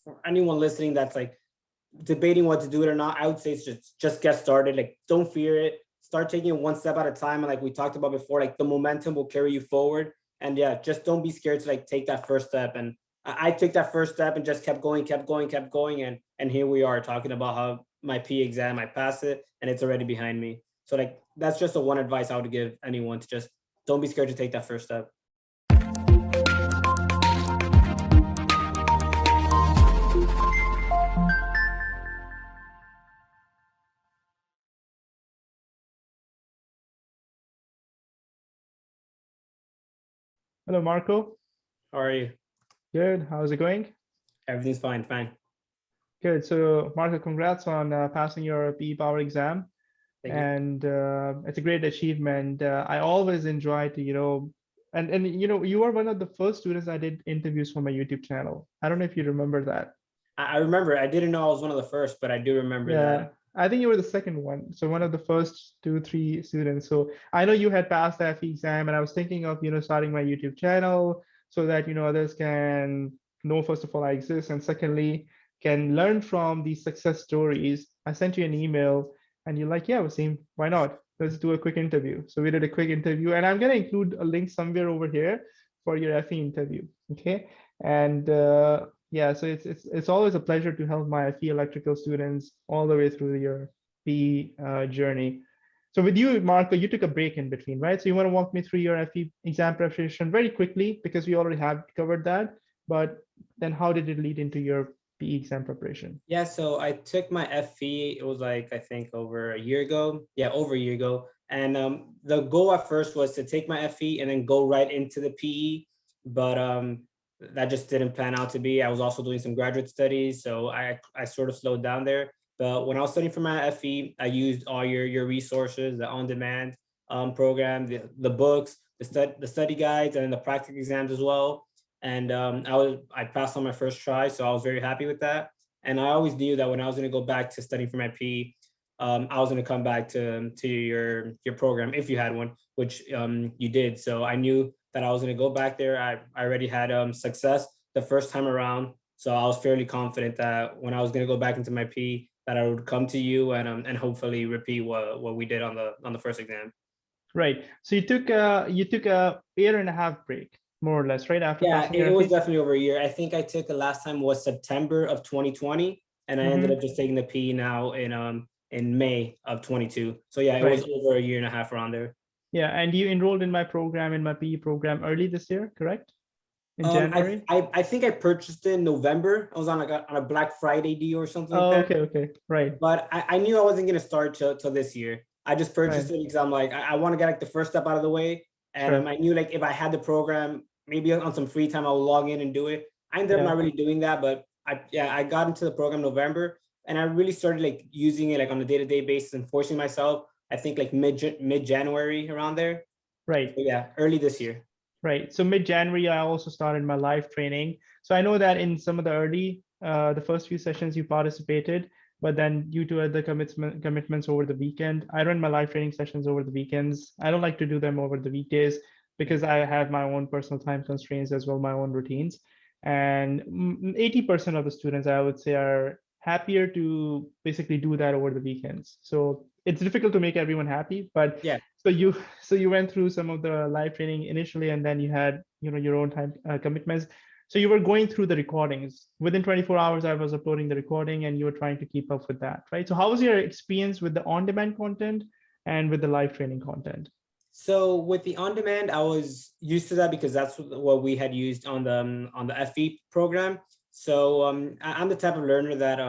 for anyone listening that's like debating what to do it or not, I would say it's just get started. Like, don't fear it. Start taking it one step at a time. And like we talked about before, like the momentum will carry you forward. And yeah, just don't be scared to like take that first step. And I took that first step and just kept going, kept going, kept going. And here we are talking about how my P exam, I passed it and it's already behind me. So like that's just the one advice I would give anyone, to just don't be scared to take that first step. Hello, Marco. How are you? Good. How's it going? Everything's fine, fine. Good. So, Marco, congrats on passing your PE Power exam. Thank you. And it's a great achievement. I always enjoy to, and you are one of the first students I did interviews for my YouTube channel. I don't know if you remember that. I remember. I didn't know I was one of the first, but I do remember Yeah, that. I think you were the second one. So one of the first 2, 3 students. So I know you had passed the FE exam, and I was thinking of, starting my YouTube channel so that, others can know, first of all, I exist, and secondly, can learn from these success stories. I sent you an email and you're like, yeah, Wasim, why not? Let's do a quick interview. So we did a quick interview, and I'm going to include a link somewhere over here for your FE interview. Okay. And yeah, so it's always a pleasure to help my FE electrical students all the way through your PE journey. So with you, Marco, you took a break in between, right? So you want to walk me through your FE exam preparation very quickly, because we already have covered that. But then how did it lead into your PE exam preparation? Yeah, so I took my FE. It was like I think over a year ago. Yeah, over a year ago. And the goal at first was to take my FE and then go right into the PE, but that just didn't plan out to be. I was also doing some graduate studies, so I sort of slowed down there. But when I was studying for my FE, I used all your resources, the on-demand program, the books, the study guides, and the practical exams as well. And I passed on my first try, so I was very happy with that. And I always knew that when I was going to go back to studying for my PE, I was going to come back to your program if you had one, which you did. So I knew that I was going to go back there. I already had success the first time around, so I was fairly confident that when I was going to go back into my PE, that I would come to you and hopefully repeat what we did on the first exam. Right. So you took a year and a half break, more or less, right, after Yeah, passing it your was FE? definitely over a year. I think I took the last time was September of 2020, and I ended up just taking the P now in May of 22. So yeah, it was Right. over a year and a half around there. Yeah, and you enrolled in my program, in my PE program, early this year, correct? In January? I think I purchased it in November. I was on like on a Black Friday deal or something like Oh, that. okay, okay. Right, But I knew I wasn't gonna start till this year. I just purchased right. it because I'm like I want to get like the first step out of the way, and Sure. I knew like if I had the program, maybe on some free time I'll log in and do it. I ended up Yeah. not really doing that, but I got into the program November, and I really started like using it like on a day-to-day basis and forcing myself. I think like mid January around there. Right. So yeah, early this year. Right. So mid-January, I also started my live training. So I know that in some of the the first few sessions you participated, but then due to other commitments over the weekend, I run my live training sessions over the weekends. I don't like to do them over the weekdays because I have my own personal time constraints as well, my own routines. And 80% of the students, I would say, are happier to basically do that over the weekends. So it's difficult to make everyone happy, but Yeah. so you went through some of the live training initially, and then you had your own time commitments. So you were going through the recordings. Within 24 hours, I was uploading the recording, and you were trying to keep up with that, right? So how was your experience with the on-demand content and with the live training content? So with the on-demand, I was used to that because that's what we had used on the FE program. So I'm the type of learner that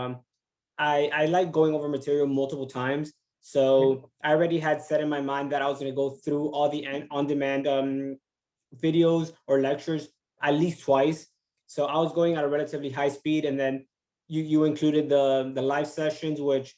I like going over material multiple times. Okay. So I already had set in my mind that I was going to go through all the on-demand videos or lectures at least twice. So I was going at a relatively high speed, and then you included the live sessions, which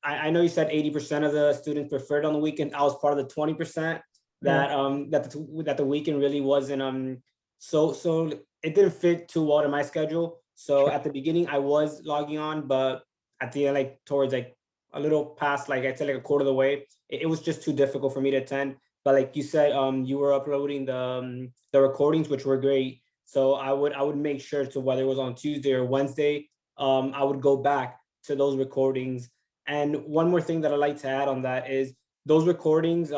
I know you said 80% of the students preferred on the weekend. I was part of the 20% Yeah. that the weekend really wasn't so it didn't fit too well to my schedule. So Sure. at the beginning I was logging on, but at the end, like towards like a little past, like I'd say like a quarter of the way, it was just too difficult for me to attend. But like you said, you were uploading the recordings, which were great. So I would make sure to, whether it was on Tuesday or Wednesday, I would go back to those recordings. And one more thing that I like to add on that is those recordings.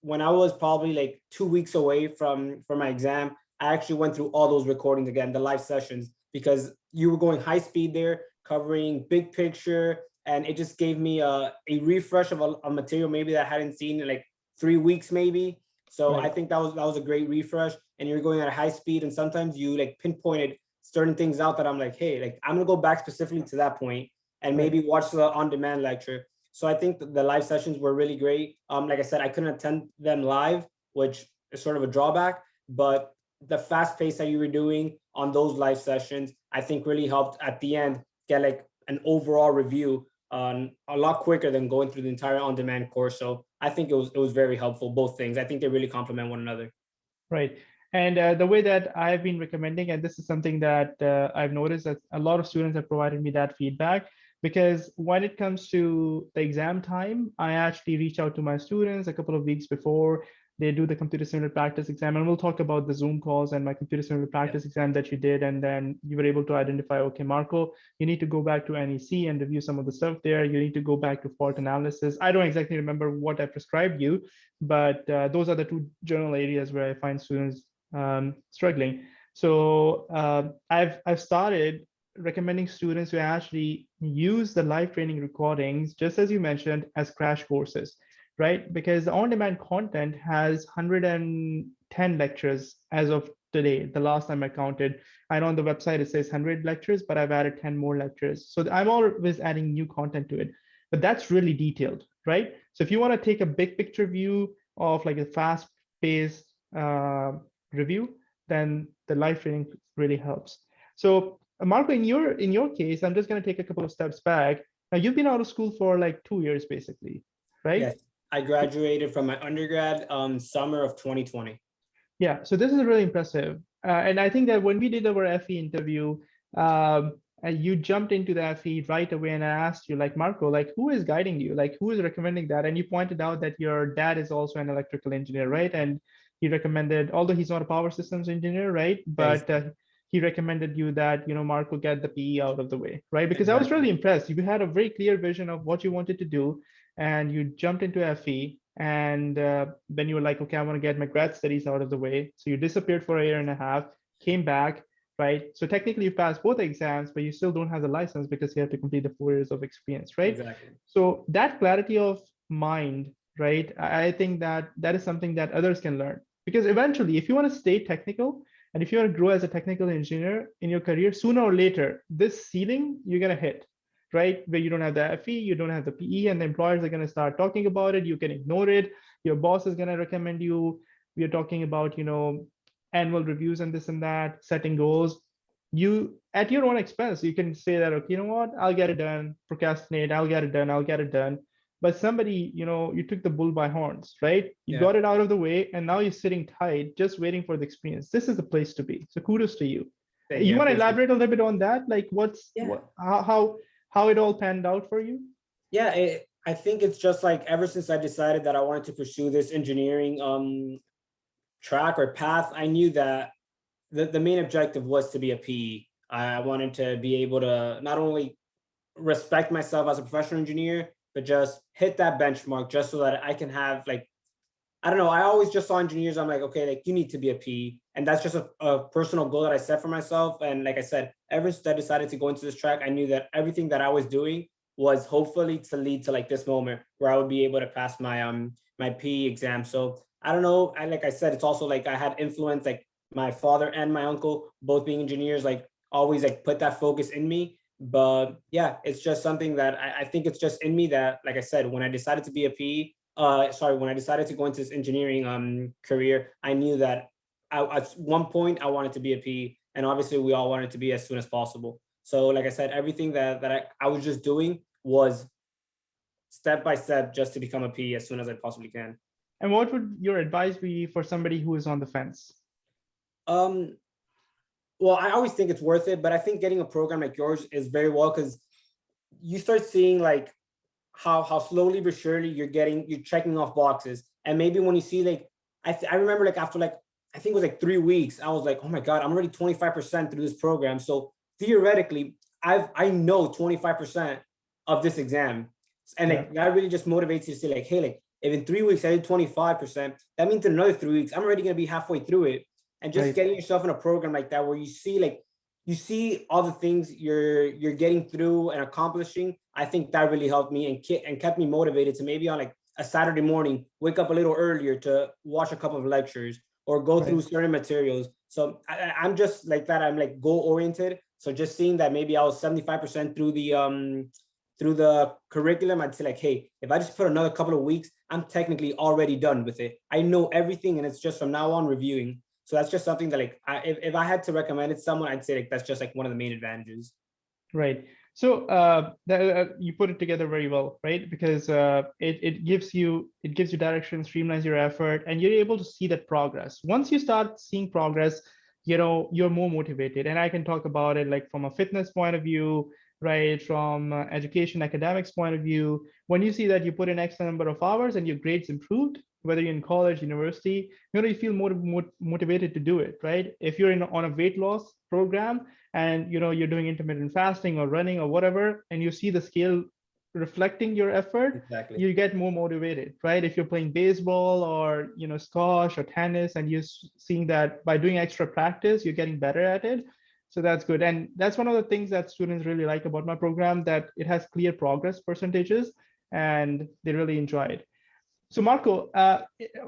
When I was probably like 2 weeks away from my exam, I actually went through all those recordings again, the live sessions, because you were going high speed there, covering big picture, and it just gave me a refresh of a material maybe that I hadn't seen in like 3 weeks maybe. So I Right. think that was a great refresh, and you're going at a high speed, and sometimes you like pinpointed certain things out that I'm like, hey, like I'm gonna go back specifically to that point and Right. maybe watch the on-demand lecture. So I think the live sessions were really great. Like I said, I couldn't attend them live, which is sort of a drawback, but the fast pace that you were doing on those live sessions, I think really helped at the end get like an overall review a lot quicker than going through the entire on-demand course. So I think it was very helpful. Both things. I think they really complement one another. Right. And the way that I've been recommending, and this is something that I've noticed that a lot of students have provided me that feedback, because when it comes to the exam time, I actually reach out to my students a couple of weeks before they do the computer simulator practice exam. And we'll talk about the Zoom calls and my computer simulator Yeah. practice exam that you did. And then you were able to identify, okay, Marco, you need to go back to NEC and review some of the stuff there. You need to go back to fault analysis. I don't exactly remember what I prescribed you, but those are the two general areas where I find students struggling. So I've started recommending students to actually use the live training recordings, just as you mentioned, as crash courses, right? Because the on-demand content has 110 lectures as of today. The last time I counted, I know on the website it says 100 lectures, but I've added 10 more lectures. So I'm always adding new content to it, but that's really detailed, right? So if you want to take a big picture view of like a fast-paced review, then the live training really helps. So Marco, in your case, I'm just going to take a couple of steps back. Now you've been out of school for like 2 years, basically, right? Yes, I graduated from my undergrad summer of 2020. Yeah, so this is really impressive. And I think that when we did our FE interview, and you jumped into the FE right away, and I asked you, like, Marco, like, who is guiding you? Like, who is recommending that? And you pointed out that your dad is also an electrical engineer, right? And he recommended, although he's not a power systems engineer, right? Yeah, But he recommended you that, Marco, get the PE out of the way, right? Because I was exactly. really impressed. You had a very clear vision of what you wanted to do, and you jumped into FE, and then you were like, okay, I want to get my grad studies out of the way. So you disappeared for a year and a half, came back, right? So technically you passed both exams, but you still don't have the license because you have to complete the 4 years of experience, right? Exactly. So that clarity of mind, right? I think that that is something that others can learn, because eventually, if you want to stay technical and if you want to grow as a technical engineer in your career, sooner or later, this ceiling you're going to hit, right? Where you don't have the FE, you don't have the PE, and the employers are going to start talking about it. You can ignore it. Your boss is going to recommend you. We are talking about, annual reviews and this and that, setting goals. You, at your own expense, you can say that, okay, you know what, I'll get it done, procrastinate, I'll get it done, I'll get it done. But somebody, you took the bull by horns, right? You Yeah. got it out of the way, and now you're sitting tight, just waiting for the experience. This is the place to be. So kudos to you. Thank you. You I want to appreciate it. elaborate a little bit on that? Like Yeah. how it all panned out for you? Yeah. I think it's just like ever since I decided that I wanted to pursue this engineering track or path, I knew that the main objective was to be a PE. I wanted to be able to not only respect myself as a professional engineer, but just hit that benchmark just so that I can have like, I don't know, I always just saw engineers, I'm like, okay, like you need to be a PE. And that's just a personal goal that I set for myself. And like I said, ever since I decided to go into this track, I knew that everything that I was doing was hopefully to lead to like this moment where I would be able to pass my PE exam. So I don't know. Like I said, it's also like I had influence, like my father and my uncle, both being engineers, like always like put that focus in me. But yeah, it's just something that I think it's just in me that, like I said, when I decided to be a PE, when I decided to go into this engineering career, I knew that at one point I wanted to be a PE, and obviously we all wanted to be as soon as possible. So like I said, everything that I was just doing was step by step just to become a PE as soon as I possibly can. And what would your advice be for somebody who is on the fence? Um, well, I always think it's worth it, but I think getting a program like yours is very well because you start seeing like how slowly but surely you're checking off boxes, and maybe when you see like I remember like after like I think it was like 3 weeks. I was like, oh my God, I'm already 25% through this program. So theoretically, I know 25% of this exam. And Yeah, like that really just motivates you to say, like, hey, like if in 3 weeks I did 25%, that means in another 3 weeks, I'm already gonna be halfway through it. And just right. getting yourself in a program like that where you see all the things you're getting through and accomplishing, I think that really helped me and kept me motivated to maybe on like a Saturday morning, wake up a little earlier to watch a couple of lectures or go Right. through certain materials. So I'm just like that. I'm like goal oriented. So just seeing that maybe I was 75% through the curriculum, I'd say like, hey, if I just put another couple of weeks, I'm technically already done with it. I know everything, and it's just from now on reviewing. So that's just something that like if I had to recommend it to someone, I'd say like that's just like one of the main advantages. Right. So you put it together very well, right? Because it gives you direction, streamlines your effort, and you're able to see that progress. Once you start seeing progress, you're more motivated. And I can talk about it like from a fitness point of view, right? From education, academics point of view. When you see that you put in X number of hours and your grades improved, whether you're in college, university, you feel more motivated to do it, right? If you're on a weight loss program and you're doing intermittent fasting or running or whatever, and you see the scale reflecting your effort, Exactly. you get more motivated, right? If you're playing baseball or squash or tennis, and you're seeing that by doing extra practice you're getting better at it, so that's good. And that's one of the things that students really like about my program, that it has clear progress percentages and they really enjoy it. So Marco,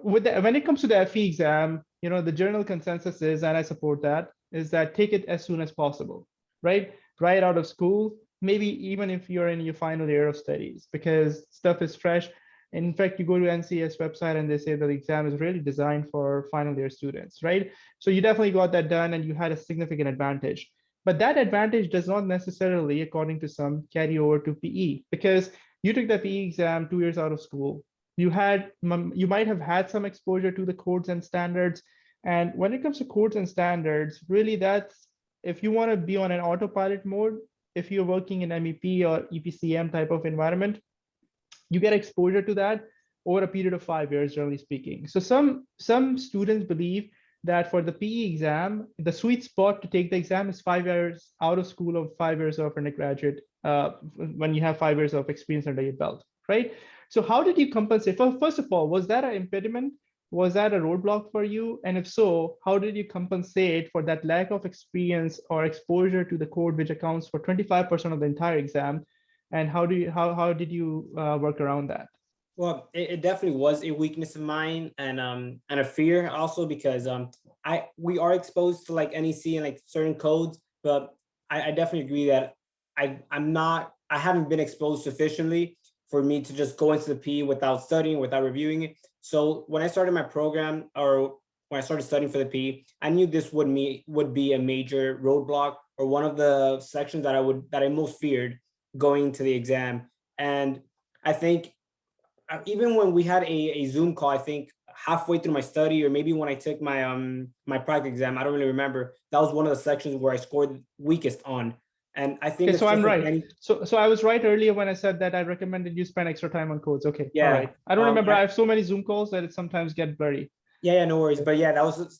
when it comes to the FE exam, the general consensus is, and I support that, is that take it as soon as possible, right? Right out of school, maybe even if you're in your final year of studies, because stuff is fresh. In fact, you go to NCEES website and they say that the exam is really designed for final year students, right? So you definitely got that done and you had a significant advantage. But that advantage does not necessarily, according to some, carry over to PE, because you took the PE exam 2 years out of school. You might have had some exposure to the codes and standards. And when it comes to codes and standards, really that's, if you want to be on an autopilot mode, if you're working in MEP or EPCM type of environment, you get exposure to that over a period of 5 years, generally speaking. So some students believe that for the PE exam, the sweet spot to take the exam is 5 years out of school or 5 years of undergraduate, when you have 5 years of experience under your belt, right? So how did you compensate? First of all, was that an impediment? Was that a roadblock for you? And if so, how did you compensate for that lack of experience or exposure to the code, which accounts for 25% of the entire exam? And how did you work around that? Well, it definitely was a weakness of mine and a fear also because we are exposed to like NEC and like certain codes, but I definitely agree that I haven't been exposed sufficiently for me to just go into the P without studying, without reviewing it. So when I started my program or when I started studying for the P, I knew this would be a major roadblock or one of the sections that I most feared going to the exam. And I think even when we had a Zoom call, I think halfway through my study, or maybe when I took my practice exam, I don't really remember. That was one of the sections where I scored weakest on. And I think Okay, it's so I'm just like right. any, So I was right earlier when I said that I recommended you spend extra time on codes. Okay, all yeah. right. I don't remember. I I, have so many Zoom calls that it sometimes get blurry. yeah, no worries. But yeah, that was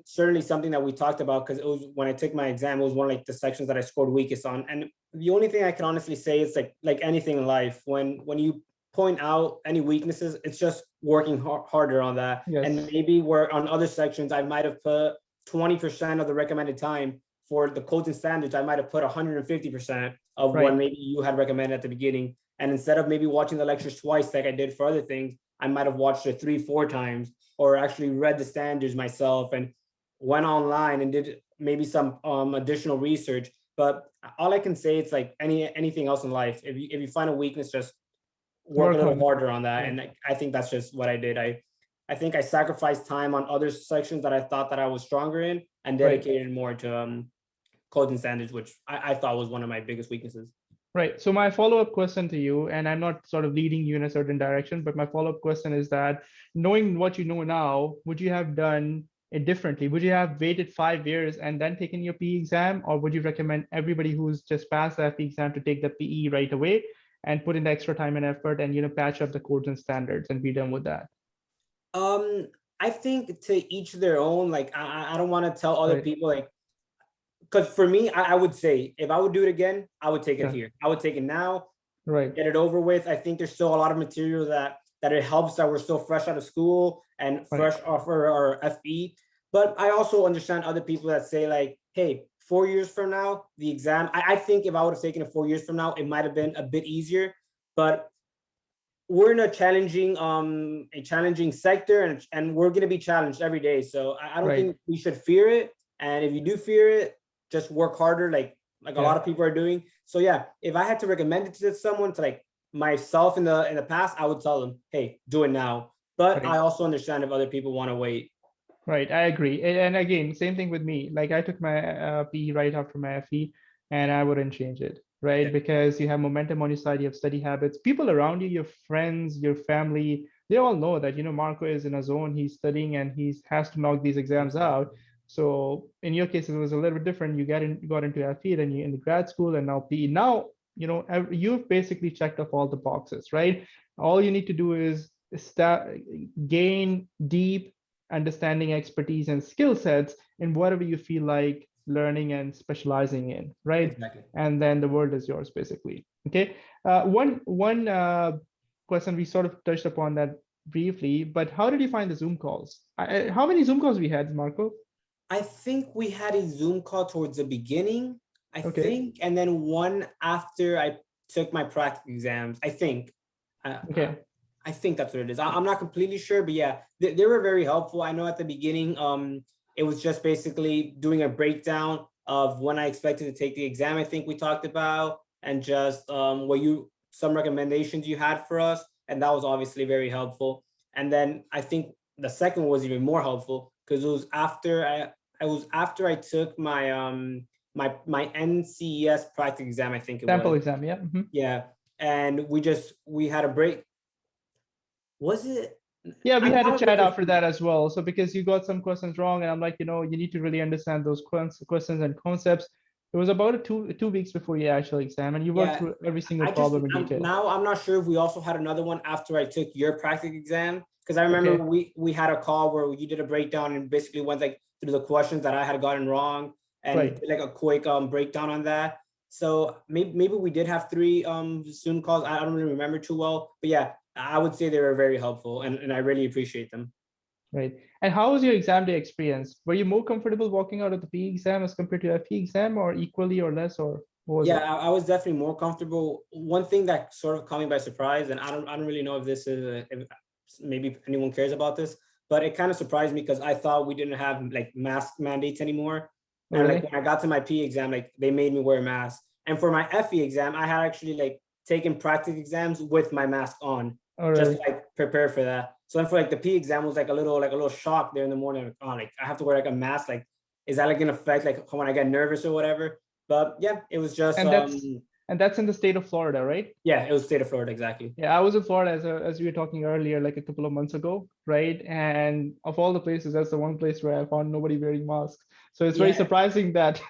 certainly something that we talked about because it was when I took my exam, it was one of like the sections that I scored weakest on. And the only thing I can honestly say is like anything in life, when you point out any weaknesses, it's just working harder on that. And Yes, maybe where on other sections I might have put 20% of the recommended time for the codes and standards, I might have put 150% of what right. maybe you had recommended at the beginning. And instead of maybe watching the lectures twice like I did for other things, I might have watched it 3, 4 times or actually read the standards myself and went online and did maybe some additional research. But all I can say, it's like anything else in life. If you find a weakness, just work a Work little on it. harder on that. Yeah, And I think that's just what I did. I think I sacrificed time on other sections that I thought that I was stronger in and right. dedicated more to codes and standards, which I thought was one of my biggest weaknesses. Right. So my follow-up question to you, and I'm not sort of leading you in a certain direction, but my follow-up question is that knowing what you know now, would you have done it differently? Would you have waited 5 years and then taken your PE exam, or would you recommend everybody who's just passed that PE exam to take the PE right away and put in the extra time and effort and patch up the codes and standards and be done with that? Um, I think to each their own. Like I don't want to tell other Right. people like, because for me, I would say if I would do it again, I would take it Yeah. here. I would take it now, Right. get it over with. I think there's still a lot of material that it helps that we're still fresh out of school and Right. fresh off our FE. But I also understand other people that say like, hey, 4 years from now, the exam. I think if I would have taken it 4 years from now, it might have been a bit easier. But we're in a challenging sector, and we're gonna be challenged every day. So I don't Right. think we should fear it. And if you do fear it, just work harder, like a Yeah. lot of people are doing. So yeah, if I had to recommend it to someone, to like myself in the past, I would tell them, hey, do it now. But Right. I also understand if other people want to wait. Right, I agree. And again, same thing with me. Like I took my PE right after my FE, and I wouldn't change it, right? Yeah, Because you have momentum on your side, you have study habits. People around you, your friends, your family, they all know that, Marco is in a zone, he's studying and he has to knock these exams out. So in your case, it was a little bit different. Got into FE, then you in the grad school, and now PE. Now, you've basically checked off all the boxes, right? All you need to do is gain deep understanding, expertise, and skill sets in whatever you feel like learning and specializing in, right? exactly. And then the world is yours, basically. Okay. One question we sort of touched upon that briefly, but how did you find the Zoom calls? How many Zoom calls we had, Marco? I think we had a Zoom call towards the beginning, I Okay. think, and then one after I took my practical exams. I think. I, I, Okay. I think that's what it is. I'm not completely sure, but yeah, they were very helpful. I know at the beginning, it was just basically doing a breakdown of when I expected to take the exam. I think we talked about, and just some recommendations you had for us, and that was obviously very helpful. And then I think the second one was even more helpful because it was after I took my NCEES practical exam. I think it Sample was. exam. Yeah. Mhm. Yeah, and we had a break. Was it? Yeah, we had a I'm a bit chat after confused. that as well. So because you got some questions wrong, and I'm like, you need to really understand those questions and concepts. It was about 2 weeks before your actual exam, and you worked Yeah, through every single I just problem in detail. I'm not sure if we also had another one after I took your practical exam, because I remember Okay, we had a call where you did a breakdown and basically went like through the questions that I had gotten wrong and right. did like a quick breakdown on that. So maybe we did have three Zoom calls. I don't really remember too well, but yeah, I would say they were very helpful, and I really appreciate them. Right. And how was your exam day experience? Were you more comfortable walking out of the PE exam as compared to a FE exam, or equally or less, or what was Yeah, it? I was definitely more comfortable. One thing that sort of caught me by surprise, and I don't really know if this is if maybe anyone cares about this, but it kind of surprised me because I thought we didn't have like mask mandates anymore. Oh, And like really? when I got to my P exam, like they made me wear a mask. And for my FE exam, I had actually like taken practice exams with my mask on, Oh, just to really? like prepare for that. So then for like the P exam was like a little shock there in the morning. Like, oh, like I have to wear like a mask. Like, is that like gonna affect like when I get nervous or whatever? But yeah, it was just And that's in the state of Florida, right? yeah, it was state of Florida, exactly. Yeah, I was in Florida as we were talking earlier, like a couple of months ago, right? And of all the places, that's the one place where I found nobody wearing masks. So it's very Yeah, surprising that,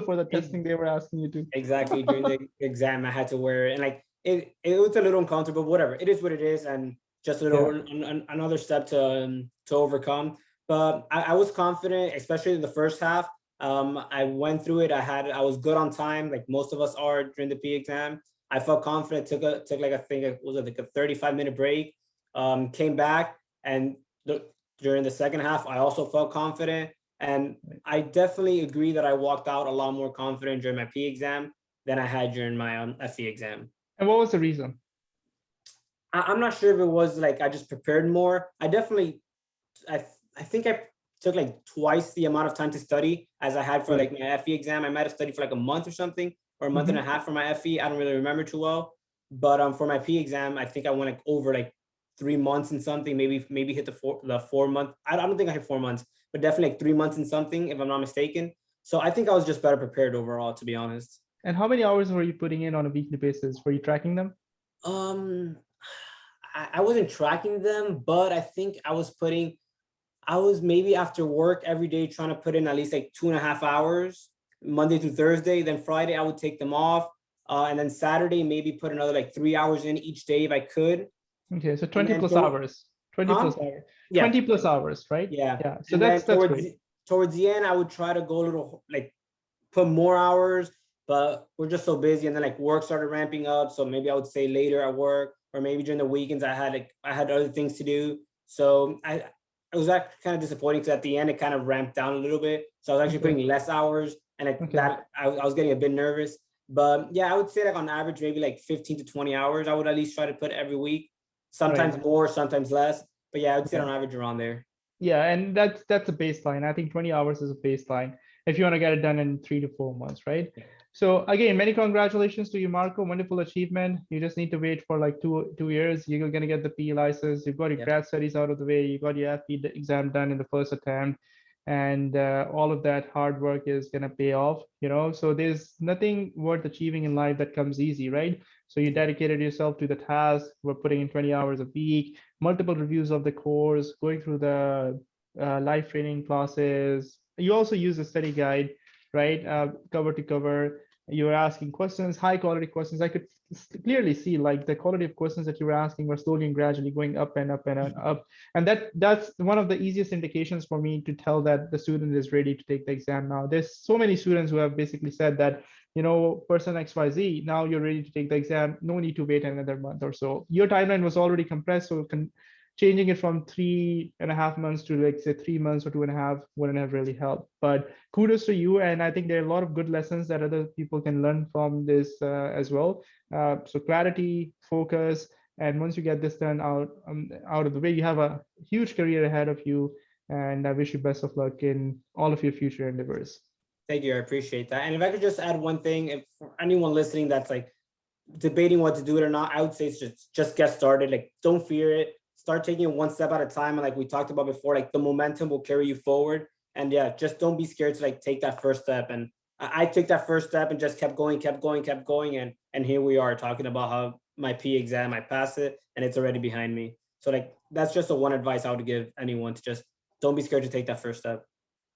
for the ex- testing they were asking you to. exactly. During the exam, I had to wear it, and like it was a little uncomfortable. Whatever, it is what it is, and just a little Yeah. another step to overcome. But I was confident, especially in the first half. I went through it. I was good on time, like most of us are during the P exam. I felt confident. Took like I think it was like a 35-minute break. Came back, and during the second half, I also felt confident. And I definitely agree that I walked out a lot more confident during my P exam than I had during my FE exam. And what was the reason? I'm not sure if it was like I just prepared more. I I think I took like twice the amount of time to study as I had for Right. like my FE exam. I might have studied for like a month or something, or a month and a Hmm. half for my FE. I don't really remember too well. But for my P exam, I think I went like over like 3 months and something. Maybe hit the 4 month. I don't think I hit 4 months, but definitely like 3 months and something, if I'm not mistaken. So I think I was just better prepared overall, to be honest. And how many hours were you putting in on a weekly basis? Were you tracking them? Um, I wasn't tracking them, but I think I was maybe after work every day trying to put in at least like 2.5 hours, Monday through Thursday. Then Friday I would take them off, and then Saturday maybe put another like 3 hours in each day if I could. Okay, so And 20 then plus hours. 20 plus hours. Yeah, 20 plus hours, right? yeah. Yeah. So And then that's great. towards the end, I would try to go a little like put more hours, but we're just so busy. And then like work started ramping up. So maybe I would say later at work, or maybe during the weekends I had other things to do. So it was actually kind of disappointing because at the end it kind of ramped down a little bit. So I was actually Okay. putting less hours, and Okay. I was getting a bit nervous. But yeah, I would say like on average maybe like 15 to 20 hours I would at least try to put every week. Sometimes Right. more, sometimes less. But yeah, I would say Yeah. on average around there. Yeah, and that's a baseline. I think 20 hours is a baseline if you want to get it done in 3 to 4 months, right? So again, many congratulations to you, Marco. Wonderful achievement. You just need to wait for like two years. You're gonna get the PE license. You've got your Yep. grad studies out of the way. You got your FE exam done in the first attempt, and all of that hard work is gonna pay off. So there's nothing worth achieving in life that comes easy, right? So you dedicated yourself to the task. We're putting in 20 hours a week, multiple reviews of the course, going through the live training classes. You also use a study guide, right? Cover to cover. You were asking questions, high quality questions. I could clearly see like the quality of questions that you were asking were slowly and gradually going up and up and up. And that's one of the easiest indications for me to tell that the student is ready to take the exam now. There's so many students who have basically said that, person XYZ, now you're ready to take the exam. No need to wait another month or so. Your timeline was already compressed, so changing it from 3.5 months to like say 3 months or 2.5 wouldn't have really helped. But kudos to you, and I think there are a lot of good lessons that other people can learn from this as well. So clarity, focus, and once you get this done out of the way, you have a huge career ahead of you. And I wish you best of luck in all of your future endeavors. Thank you. I appreciate that. And if I could just add one thing, if for anyone listening that's like debating what to do it or not, I would say it's just get started. Like, don't fear it. Start taking it one step at a time. And like we talked about before, like the momentum will carry you forward. And yeah, just don't be scared to like take that first step. And I took that first step and just kept going, and here we are talking about how my P exam, I passed it, and it's already behind me. So like that's just the one advice I would give anyone, to just don't be scared to take that first step.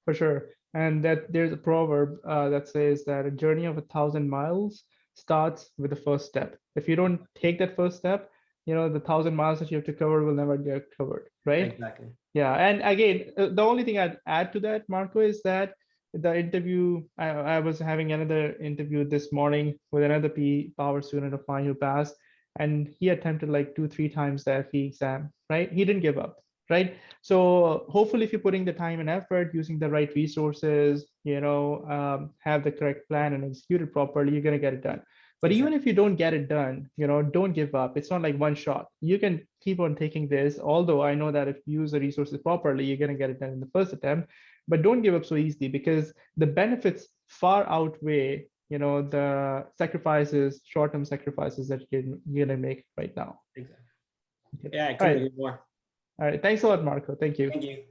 For sure. And that there's a proverb that says that a journey of 1,000 miles starts with the first step. If you don't take that first step, the 1,000 miles that you have to cover will never get covered, right? Exactly. Yeah. And again, the only thing I'd add to that, Marco, is that the interview, I was having another interview this morning with another P power student of mine who passed, and he attempted like 2, 3 times the FE exam, right? He didn't give up, right? So hopefully if you're putting the time and effort, using the right resources, have the correct plan and execute it properly, you're going to get it done. But even if you don't get it done, don't give up. It's not like one shot. You can keep on taking this, although I know that if you use the resources properly, you're going to get it done in the first attempt. But don't give up so easily, because the benefits far outweigh, the sacrifices, short-term sacrifices that you're going to make right now. Exactly. Okay. Yeah, I All couldn't right. agree more. All right. Thanks a lot, Marco. Thank you. Thank you.